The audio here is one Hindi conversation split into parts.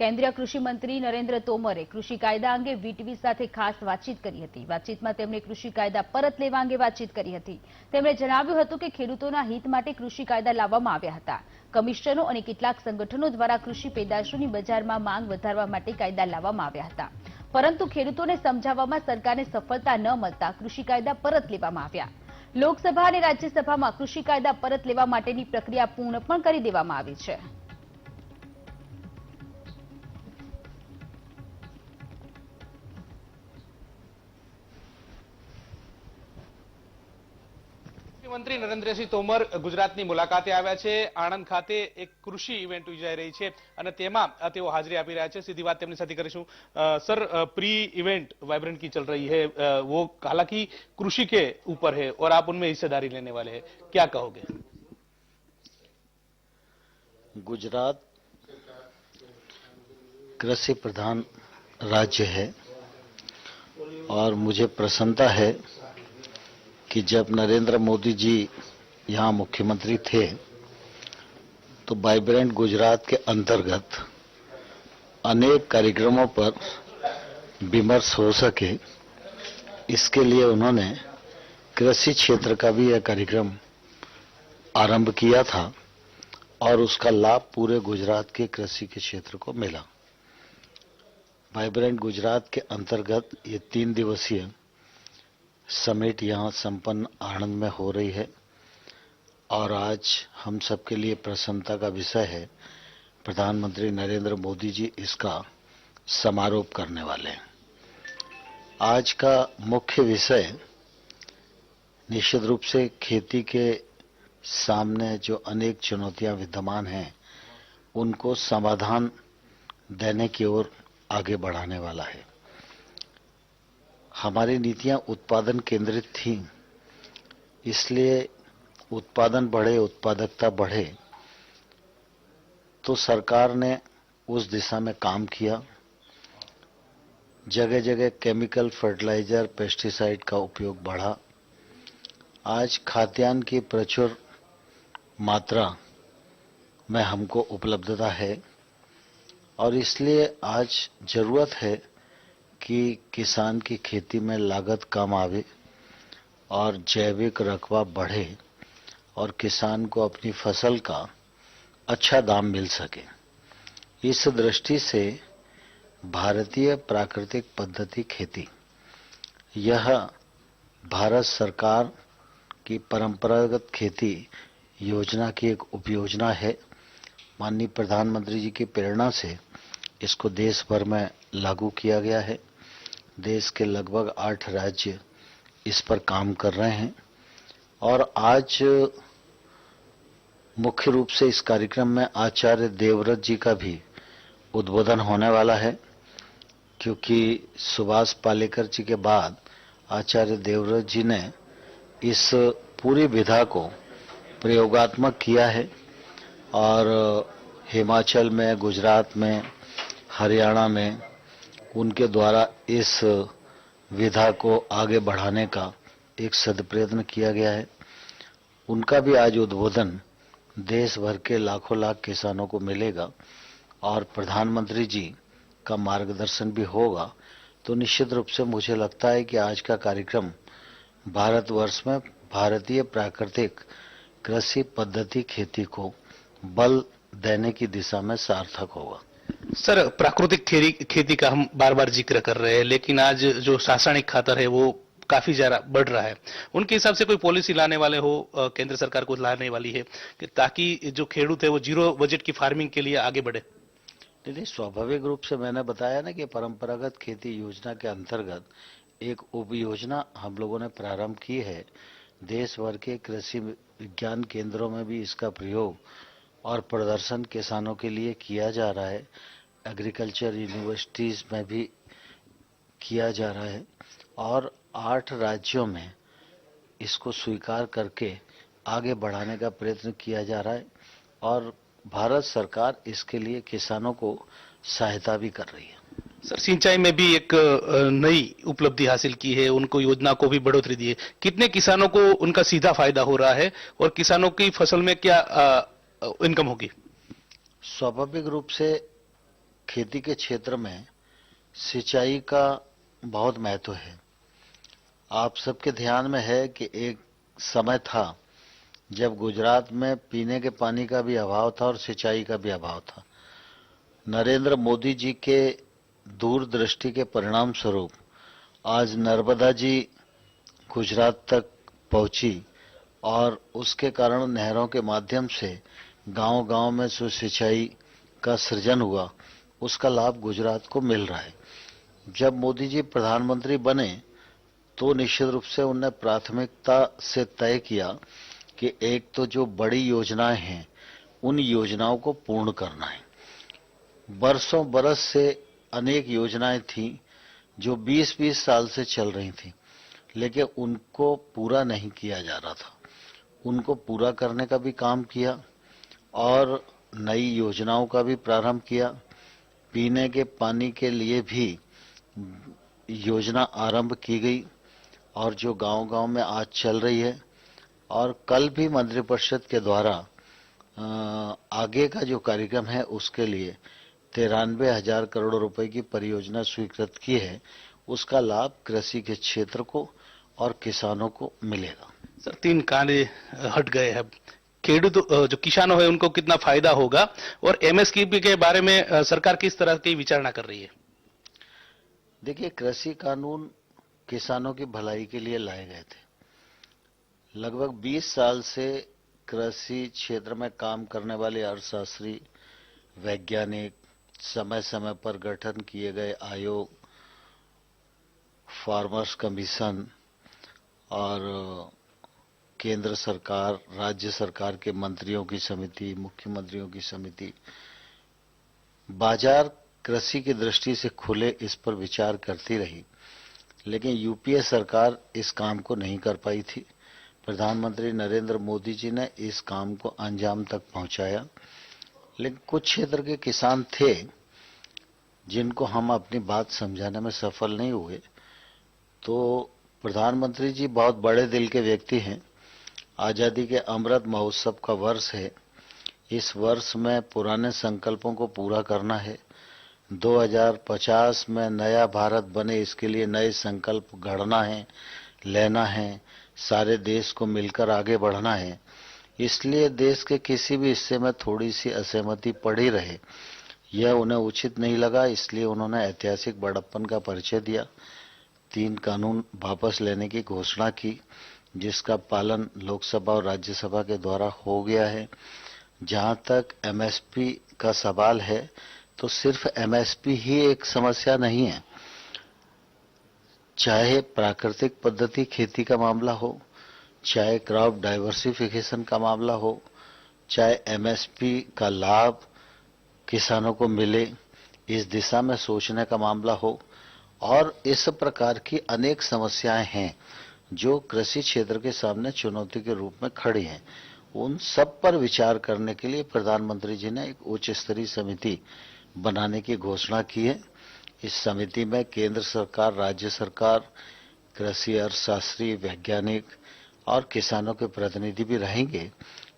કેન્દ્રીય કૃષિ મંત્રી નરેન્દ્ર તોમરે કૃષિ કાયદા અંગે વીટીવી સાથે ખાસ વાતચીત કરી હતી। વાતચીતમાં તેમણે કૃષિ કાયદા પરત લેવા અંગે વાતચીત કરી હતી। તેમણે જણાવ્યું હતું કે ખેડૂતોના હિત માટે કૃષિ કાયદા લાવવામાં આવ્યા હતા। કમિશનરો અને કેટલાક સંગઠનો દ્વારા કૃષિ પેદાશોની બજારમાં માંગ વધારવા માટે કાયદા લાવવામાં આવ્યા હતા, પરંતુ ખેડૂતોને સમજાવવામાં સરકારને સફળતા ન મળતા કૃષિ કાયદા પરત લેવામાં આવ્યા। લોકસભા અને રાજ્યસભામાં કૃષિ કાયદા પરત લેવા માટેની પ્રક્રિયા પૂર્ણ પણ કરી દેવામાં આવી છે। મંત્રી નરેન્દ્રસિંહ તોમર ગુજરાતની મુલાકાતે આવ્યા છે। આણંદ ખાતે એક કૃષિ ઇવેન્ટ યોજાઈ રહી છે અને તેમાં તેઓ હાજરી આપી રહ્યા છે। સીધી વાત તેમની સાથે કરીશું। સર, प्री इवेंट वाइब्रेंट की चल रही है, वो हालांकि कृषि के ऊपर है और आप उनमें हिस्सेदारी लेने वाले हैं, क्या कहोगे? गुजरात कृषि प्रधान राज्य है और मुझे प्रसन्नता है कि जब नरेंद्र मोदी जी यहाँ मुख्यमंत्री थे तो वाइब्रेंट गुजरात के अंतर्गत अनेक कार्यक्रमों पर विमर्श हो सके, इसके लिए उन्होंने कृषि क्षेत्र का भी यह कार्यक्रम आरंभ किया था और उसका लाभ पूरे गुजरात के कृषि के क्षेत्र को मिला। वाइब्रेंट गुजरात के अंतर्गत ये 3 दिवसीय समिट यहाँ संपन्न आनंद में हो रही है और आज हम सबके लिए प्रसन्नता का विषय है, प्रधानमंत्री नरेंद्र मोदी जी इसका समारोप करने वाले हैं। आज का मुख्य विषय निश्चित रूप से खेती के सामने जो अनेक चुनौतियां विद्यमान हैं उनको समाधान देने की ओर आगे बढ़ाने वाला है। हमारी नीतियां उत्पादन केंद्रित थी, इसलिए उत्पादन बढ़े, उत्पादकता बढ़े, तो सरकार ने उस दिशा में काम किया। जगह जगह केमिकल फर्टिलाइजर, पेस्टिसाइड का उपयोग बढ़ा। आज खाद्यान्न की प्रचुर मात्रा में हमको उपलब्धता है और इसलिए आज जरूरत है कि किसान की खेती में लागत कम आवे और जैविक रकबा बढ़े और किसान को अपनी फसल का अच्छा दाम मिल सके। इस दृष्टि से भारतीय प्राकृतिक पद्धति खेती यह भारत सरकार की परंपरागत खेती योजना की एक उपयोजना है। माननीय प्रधानमंत्री जी की प्रेरणा से इसको देश भर में लागू किया गया है। देश के लगभग 8 राज्य इस पर काम कर रहे हैं और आज मुख्य रूप से इस कार्यक्रम में आचार्य देवव्रत जी का भी उद्बोधन होने वाला है, क्योंकि सुभाष पालेकर जी के बाद आचार्य देवव्रत जी ने इस पूरी विधा को प्रयोगात्मक किया है और हिमाचल में, गुजरात में, हरियाणा में उनके द्वारा इस विधा को आगे बढ़ाने का एक सदप्रयत्न किया गया है। उनका भी आज उद्बोधन देश भर के लाखों लाख किसानों को मिलेगा और प्रधानमंत्री जी का मार्गदर्शन भी होगा। तो निश्चित रूप से मुझे लगता है कि आज का कार्यक्रम भारतवर्ष में भारतीय प्राकृतिक कृषि पद्धति खेती को बल देने की दिशा में सार्थक होगा। सर, प्राकृतिक खेती का हम बार बार जिक्र कर रहे हैं, लेकिन आज जो रासायनिक खातर है वो काफी ज्यादा बढ़ रहा है। उनके हिसाब से कोई पॉलिसी लाने वाले हो, केंद्र सरकार को लाने वाली है कि ताकि जो खेडूत है वो जीरो बजट की फार्मिंग के लिए आगे बढ़े? नहीं, स्वाभाविक रूप से मैंने बताया ना कि परंपरागत खेती योजना के अंतर्गत एक उप योजना हम लोगों ने प्रारंभ की है। देश भर के कृषि विज्ञान केंद्रों में भी इसका प्रयोग और प्रदर्शन किसानों के लिए किया जा रहा है। एग्रीकल्चर यूनिवर्सिटीज में भी किया जा रहा है और 8 राज्यों में इसको स्वीकार करके आगे बढ़ाने का प्रयत्न किया जा रहा है और भारत सरकार इसके लिए किसानों को सहायता भी कर रही है। सर, सिंचाई में भी एक नई उपलब्धि हासिल की है, उनको योजना को भी बढ़ोतरी दी है। कितने किसानों को उनका सीधा फायदा हो रहा है और किसानों की फसल में क्या इनकम होगी? स्वाभाविक रूप से खेती के क्षेत्र में सिंचाई का बहुत महत्व है। आप सबके ध्यान में है कि एक समय था जब गुजरात में पीने के पानी का भी अभाव था और सिंचाई का भी अभाव था। नरेंद्र मोदी जी के दूरदृष्टि के परिणाम स्वरूप आज नर्मदा जी गुजरात तक पहुंची और उसके कारण नहरों के माध्यम से गांव-गांव में जो सिंचाई का सृजन हुआ, उसका लाभ गुजरात को मिल रहा है। जब मोदी जी प्रधानमंत्री बने तो निश्चित रूप से उन्होंने प्राथमिकता से तय किया कि एक तो जो बड़ी योजनाएं हैं उन योजनाओं को पूर्ण करना है। बरसों बरस से अनेक योजनाएं थीं जो 20-20 साल से चल रही थीं, लेकिन उनको पूरा नहीं किया जा रहा था। उनको पूरा करने का भी काम किया और नई योजनाओं का भी प्रारंभ किया। पीने के पानी के लिए भी योजना आरंभ की गई और जो गांव-गांव में आज चल रही है, और कल भी मंत्रिपरिषद के द्वारा आगे का जो कार्यक्रम है उसके लिए 93,000 करोड़ रुपए की परियोजना स्वीकृत की है। उसका लाभ कृषि के क्षेत्र को और किसानों को मिलेगा। सर, 3 कांधे हट गए हैं। खेडूत जो किसानों है उनको कितना फायदा होगा और एमएसपी के बारे में सरकार किस तरह की विचारणा कर रही है? देखिए, कृषि कानून किसानों की भलाई के लिए लाए गए थे। लगभग 20 साल से कृषि क्षेत्र में काम करने वाले अर्थशास्त्री, वैज्ञानिक, समय समय पर गठन किए गए आयोग, फार्मर्स कमीशन और केंद्र सरकार, राज्य सरकार के मंत्रियों की समिति, मुख्यमंत्रियों की समिति, बाजार कृषि की दृष्टि से खुले इस पर विचार करती रही, लेकिन यूपीए सरकार इस काम को नहीं कर पाई थी। प्रधानमंत्री नरेंद्र मोदी जी ने इस काम को अंजाम तक पहुंचाया, लेकिन कुछ क्षेत्र के किसान थे जिनको हम अपनी बात समझाने में सफल नहीं हुए। तो प्रधानमंत्री जी बहुत बड़े दिल के व्यक्ति हैं। आजादी के अमृत महोत्सव का वर्ष है। इस वर्ष में पुराने संकल्पों को पूरा करना है। 2050 में नया भारत बने, इसके लिए नए संकल्प गढ़ना है, लेना है, सारे देश को मिलकर आगे बढ़ना है। इसलिए देश के किसी भी हिस्से में थोड़ी सी असहमति पड़ी रहे, यह उन्हें उचित नहीं लगा। इसलिए उन्होंने ऐतिहासिक बड़प्पन का परिचय दिया, 3 कानून वापस लेने की घोषणा की, जिसका पालन लोकसभा और राज्यसभा के द्वारा हो गया है। जहां तक एमएसपी का सवाल है, तो सिर्फ एमएसपी ही एक समस्या नहीं है। चाहे प्राकृतिक पद्धति खेती का मामला हो, चाहे क्रॉप डाइवर्सिफिकेशन का मामला हो, चाहे एमएसपी का लाभ किसानों को मिले, इस दिशा में सोचने का मामला हो, और इस प्रकार की अनेक समस्याएं हैं जो कृषि क्षेत्र के सामने चुनौती के रूप में खड़ी हैं। उन सब पर विचार करने के लिए प्रधानमंत्री जी ने एक उच्च स्तरीय समिति बनाने की घोषणा की है। इस समिति में केंद्र सरकार, राज्य सरकार, कृषि अर्थशास्त्री, वैज्ञानिक और किसानों के प्रतिनिधि भी रहेंगे।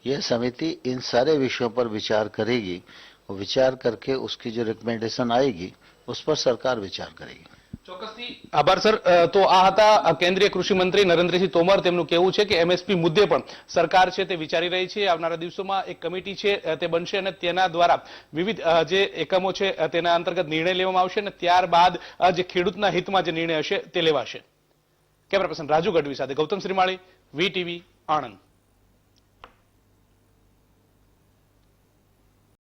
यह समिति इन सारे विषयों पर विचार करेगी और विचार करके उसकी जो रिकमेंडेशन आएगी उस पर सरकार विचार करेगी। ચોક્કસથી આભાર સર। તો આ હતા કેન્દ્રીય કૃષિ મંત્રી નરેન્દ્રસિંહ તોમર। તેમનું કહેવું છે કે એમએસપી મુદ્દે પણ સરકાર છે તે વિચારી રહી છે। આવનારા દિવસોમાં એક કમિટી છે તે બનશે અને તેના દ્વારા વિવિધ જે એકમો છે તેના અંતર્ગત નિર્ણય લેવામાં આવશે અને ત્યારબાદ જે ખેડૂતના હિતમાં જે નિર્ણય હશે તે લેવાશે। કેમેરા પર્સન રાજુ ગઢવી સાથે ગૌતમ શ્રીમાળી, વીટીવી, આણંદ।